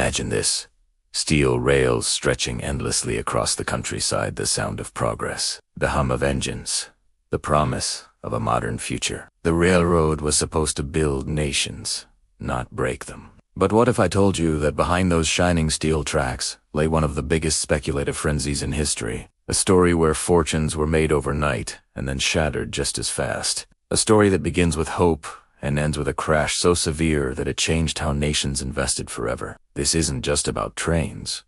Imagine this. Steel rails stretching endlessly across the countryside, the sound of progress, the hum of engines, the promise of a modern future. The railroad was supposed to build nations, not break them. But what if I told you that behind those shining steel tracks lay one of the biggest speculative frenzies in history? A story where fortunes were made overnight and then shattered just as fast. A story that begins with hope and ends with a crash so severe that it changed how nations invested forever. This isn't just about trains.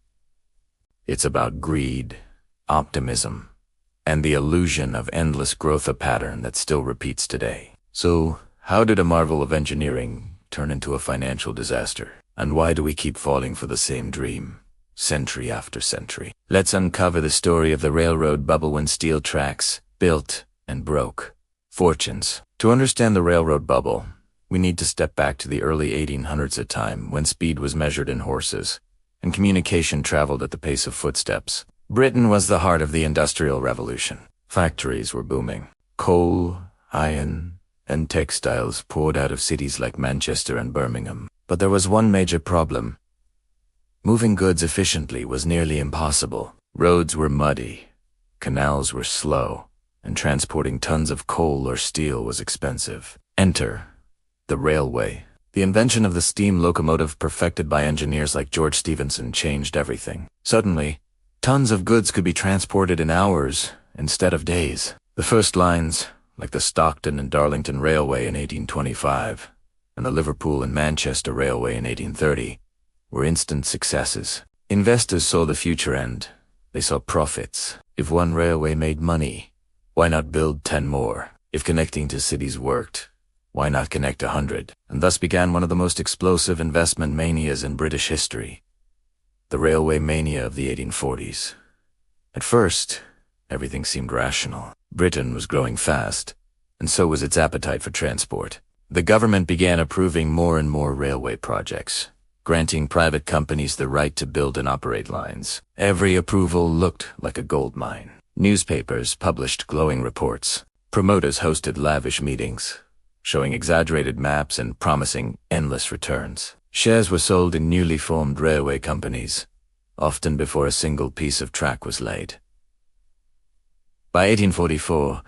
It's about greed, optimism, and the illusion of endless growth, a pattern that still repeats today. So, how did a marvel of engineering turn into a financial disaster? And why do we keep falling for the same dream, century after century? Let's uncover the story of the railroad bubble when steel tracks built and broke fortunes. To understand the railroad bubble, we need to step back to the early 1800s, a time when speed was measured in horses and communication traveled at the pace of footsteps. Britain was the heart of the Industrial Revolution. Factories were booming. Coal, iron, and textiles poured out of cities like Manchester and Birmingham. But there was one major problem. Moving goods efficiently was nearly impossible. Roads were muddy, canals were slow, and transporting tons of coal or steel was expensive. Enter the railway. The invention of the steam locomotive, perfected by engineers like George Stephenson, changed everything. Suddenly, tons of goods could be transported in hours instead of days. The first lines, like the Stockton and Darlington Railway in 1825 and the Liverpool and Manchester Railway in 1830, were instant successes. Investors saw the future and they saw profits. If one railway made money, why not build 10 more? If connecting to cities worked, why not connect 100? And thus began one of the most explosive investment manias in British history, the railway mania of the 1840s. At first, everything seemed rational. Britain was growing fast, and so was its appetite for transport. The government began approving more and more railway projects, granting private companies the right to build and operate lines. Every approval looked like a gold mine. Newspapers published glowing reports. Promoters hosted lavish meetings, showing exaggerated maps and promising endless returns. Shares were sold in newly formed railway companies, often before a single piece of track was laid. By 1844,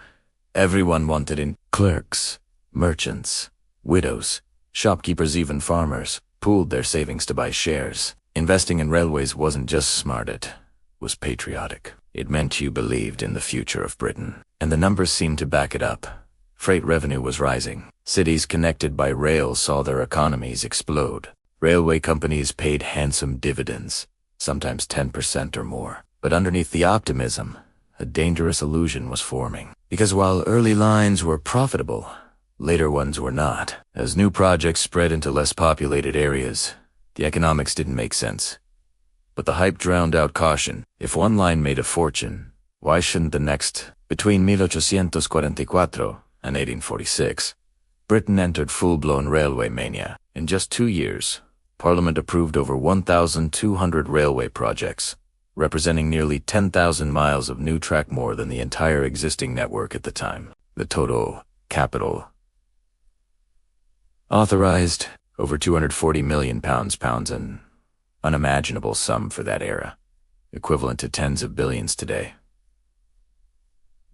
everyone wanted in. Clerks, merchants, widows, shopkeepers, even farmers pooled their savings to buy shares. Investing in railways wasn't just smart, it was patriotic. It meant you believed in the future of Britain. And the numbers seemed to back it up. Freight revenue was rising. Cities connected by rail saw their economies explode. Railway companies paid handsome dividends, sometimes 10% or more. But underneath the optimism, a dangerous illusion was forming. Because while early lines were profitable, later ones were not. As new projects spread into less populated areas, the economics didn't make sense. But the hype drowned out caution. If one line made a fortune, why shouldn't the next? Between 1844 and 1846, Britain entered full-blown railway mania. In just 2 years, Parliament approved over 1,200 railway projects, representing nearly 10,000 miles of new track, more than the entire existing network at the time. The total capital authorized over £240 million, an unimaginable sum for that era, equivalent to tens of billions today.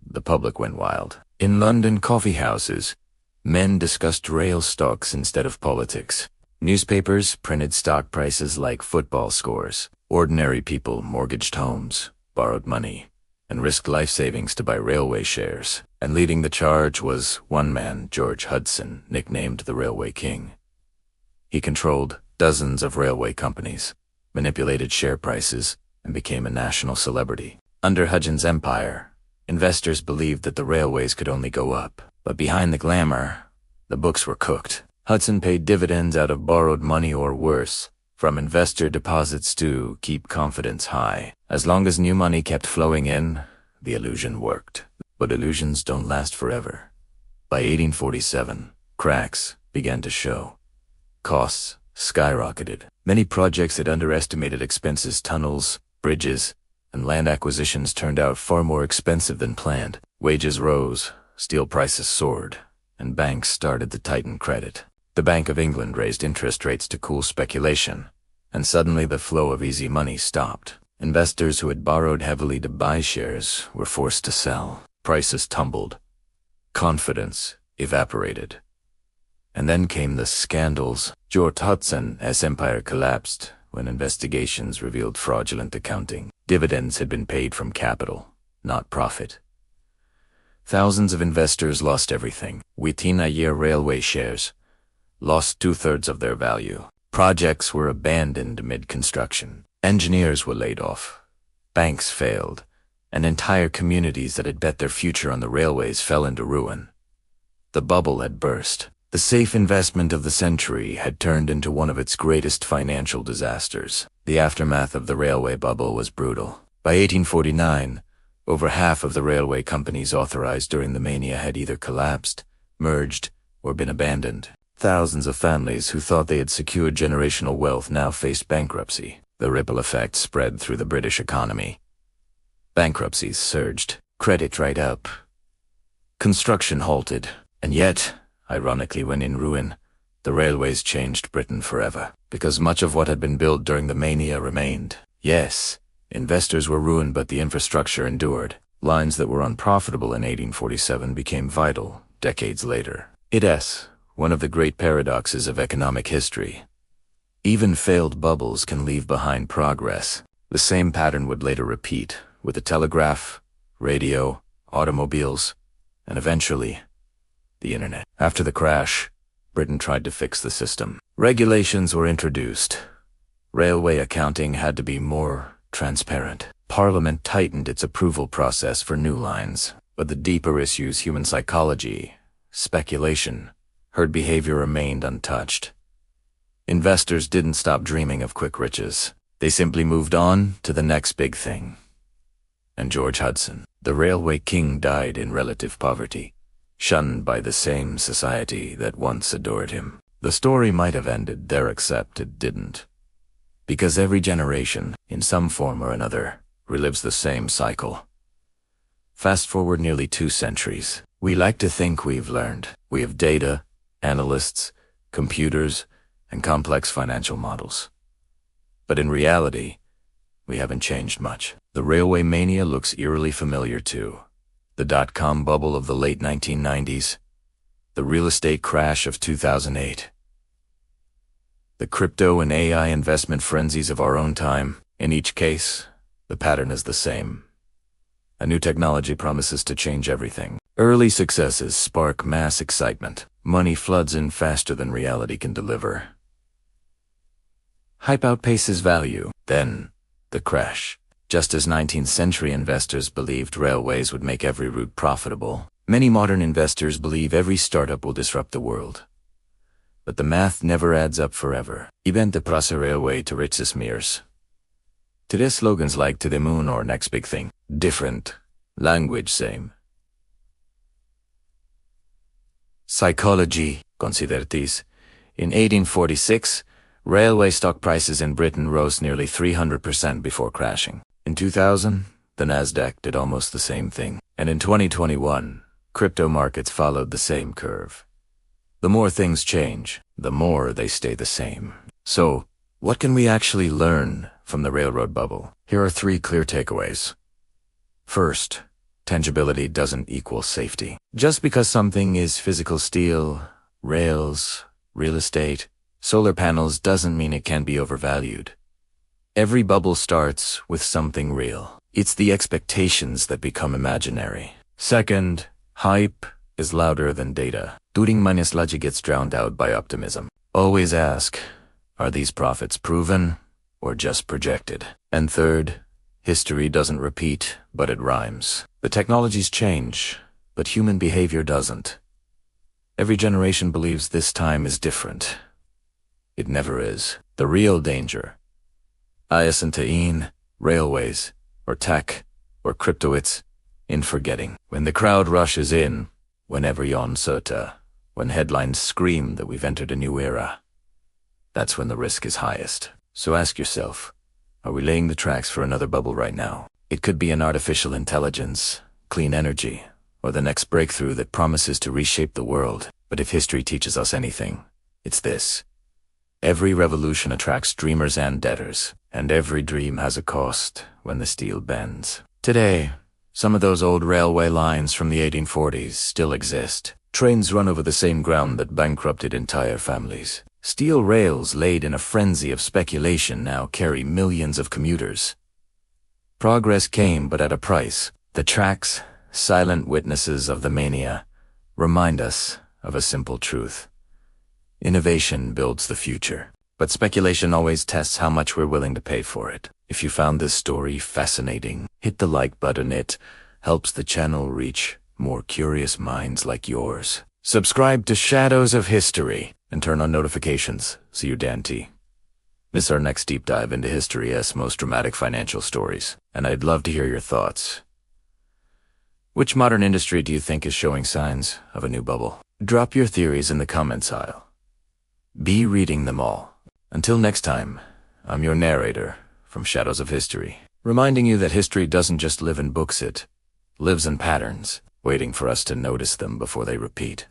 The public went wild. In London coffee houses, men discussed rail stocks instead of politics. Newspapers printed stock prices like football scores. Ordinary people mortgaged homes, borrowed money, and risked life savings to buy railway shares. And leading the charge was one man, George Hudson, nicknamed the Railway King. He controlled dozens of railway companies, manipulated share prices, and became a national celebrity. Under Hudson's empire, investors believed that the railways could only go up. But behind the glamour, the books were cooked. Hudson paid dividends out of borrowed money, or worse, from investor deposits to keep confidence high. As long as new money kept flowing in, the illusion worked. But illusions don't last forever. By 1847, cracks began to show. Costs skyrocketed. Many projects had underestimated expenses. Tunnels, bridges, and land acquisitions turned out far more expensive than planned. Wages rose, steel prices soared, and banks started to tighten credit. The Bank of England raised interest rates to cool speculation, And suddenly the flow of easy money stopped. Investors who had borrowed heavily to buy shares were forced to sell. Prices tumbled. Confidence evaporated. And then came the scandals. George Hudson's empire collapsed when investigations revealed fraudulent accounting. Dividends had been paid from capital, not profit. Thousands of investors lost everything. Witina-year railway shares lost 2/3 of their value. Projects were abandoned mid-construction. Engineers were laid off. Banks failed. And entire communities that had bet their future on the railways fell into ruin. The bubble had burst. The safe investment of the century had turned into one of its greatest financial disasters. The aftermath of the railway bubble was brutal. By 1849, over half of the railway companies authorized during the Mania had either collapsed, merged, or been abandoned. Thousands of families who thought they had secured generational wealth now faced bankruptcy. The ripple effect spread through the British economy. Bankruptcies surged. Credit dried up. Construction halted. And yet, ironically, when in ruin, the railways changed Britain forever, because much of what had been built during the Mania remained. Yes, investors were ruined, but the infrastructure endured. Lines that were unprofitable in 1847 became vital decades later. It's one of the great paradoxes of economic history. Even failed bubbles can leave behind progress. The same pattern would later repeat with the telegraph, radio, automobiles, and eventually, the internet. After the crash, Britain tried to fix the system. Regulations were introduced. Railway accounting had to be more transparent. Parliament tightened its approval process for new lines. But the deeper issues, human psychology, speculation, herd behavior, remained untouched. Investors didn't stop dreaming of quick riches. They simply moved on to the next big thing. And George Hudson, the railway king, died in relative poverty, shunned by the same society that once adored him. The story might have ended there, except it didn't. Because every generation, in some form or another, relives the same cycle. Fast forward nearly 2 centuries. We like to think we've learned. We have data, analysts, computers, and complex financial models. But in reality, we haven't changed much. The railway mania looks eerily familiar too. The dot-com bubble of the late 1990s, the real estate crash of 2008, the crypto and AI investment frenzies of our own time. In each case, the pattern is the same. A new technology promises to change everything. Early successes spark mass excitement. Money floods in faster than reality can deliver. Hype outpaces value. Then, the crash. Just as 19th century investors believed railways would make every route profitable, many modern investors believe every startup will disrupt the world. But the math never adds up forever. Ibn de Prasa Railway to Riches Mears. Today's slogans like "to the moon" or "next big thing." Different. Language same. Psychology. Considertis. In 1846, railway stock prices in Britain rose nearly 300% before crashing. In 2000, the Nasdaq did almost the same thing. And in 2021, crypto markets followed the same curve. The more things change, the more they stay the same. So, what can we actually learn from the railroad bubble? Here are 3 clear takeaways. First, tangibility doesn't equal safety. Just because something is physical steel, rails, real estate, solar panels doesn't mean it can be overvalued. Every bubble starts with something real. It's the expectations that become imaginary. Second, hype is louder than data. Turing minus logic gets drowned out by optimism. Always ask, are these profits proven or just projected? And third, history doesn't repeat, but it rhymes. The technologies change, but human behavior doesn't. Every generation believes this time is different. It never is. The real danger, isn't in railways, or tech, or crypto, it's in forgetting. When the crowd rushes in, when every oncerta, when headlines scream that we've entered a new era, that's when the risk is highest. So ask yourself, are we laying the tracks for another bubble right now? It could be an artificial intelligence, clean energy, or the next breakthrough that promises to reshape the world. But if history teaches us anything, it's this. Every revolution attracts dreamers and debtors, and every dream has a cost when the steel bends. Today, some of those old railway lines from the 1840s still exist. Trains run over the same ground that bankrupted entire families. Steel rails laid in a frenzy of speculation now carry millions of commuters. Progress came, but at a price. The tracks, silent witnesses of the mania, remind us of a simple truth. Innovation builds the future, but speculation always tests how much we're willing to pay for it. If you found this story fascinating, hit the like button. It helps the channel reach more curious minds like yours. Subscribe to Shadows of History and turn on notifications so you don't miss our next deep dive into history's most dramatic financial stories. And I'd love to hear your thoughts. Which modern industry do you think is showing signs of a new bubble? Drop your theories in the comments aisle. Be reading them all. Until next time, I'm your narrator from Shadows of History, reminding you that history doesn't just live in books, it lives in patterns, waiting for us to notice them before they repeat.